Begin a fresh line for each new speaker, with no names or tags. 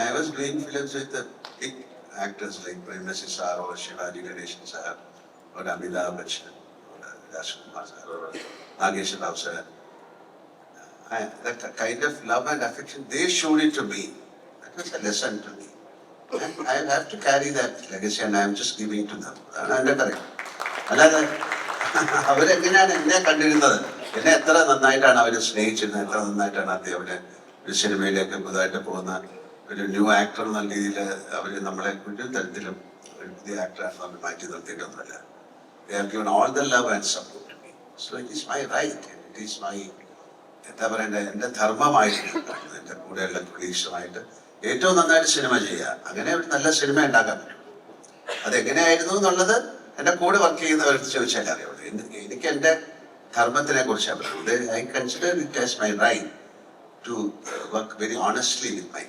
I was doing films with the big actors like Prem Nasi sir or Shivaji Ganesan sir or Amitabh Bachchan or Rajkumar sir or Nagesh Rao sir, that kind of love and affection, they showed it to me. That was a lesson to me. And I have to carry that legacy and I am just giving to them. അതെൻ്റെ കാര്യം. അല്ലാതെ അവരെങ്ങനെയാണ് എന്നെ കണ്ടിരുന്നത്, എന്നെ എത്ര നന്നായിട്ടാണ് അവർ സ്നേഹിച്ചിരുന്നത്, എത്ര നന്നായിട്ടാണ് ആദ്യം അവര് ഒരു സിനിമയിലേക്ക് പുതുതായിട്ട് പോകുന്ന ഒരു ന്യൂ ആക്ടർ എന്ന രീതിയിൽ അവർ നമ്മളെ ഒരു തരത്തിലും ഒരു പുതിയ ആക്ടറാണെന്ന് അവർ മാറ്റി നിർത്തിയിട്ടൊന്നുമല്ല. They have given all the love and support to me. So it is my right, it is my, എന്താ പറയണ്ടേ, എൻ്റെ ധർമ്മമായിട്ട് എൻ്റെ കൂടെയുള്ള കൊളീഗ്സുമായിട്ട് ഏറ്റവും നന്നായിട്ട് സിനിമ ചെയ്യുക. അങ്ങനെ ഒരു നല്ല സിനിമ ഉണ്ടാക്കാൻ പറ്റും. അതെങ്ങനെയായിരുന്നു എന്നുള്ളത് എൻ്റെ കൂടെ വർക്ക് ചെയ്യുന്നവർക്ക് ചോദിച്ചാൽ അറിയുള്ളൂ. എനിക്ക് എൻ്റെ ധർമ്മത്തിനെ കുറിച്ചാണ് പറയുന്നത്. I consider it as my right to work very honestly with my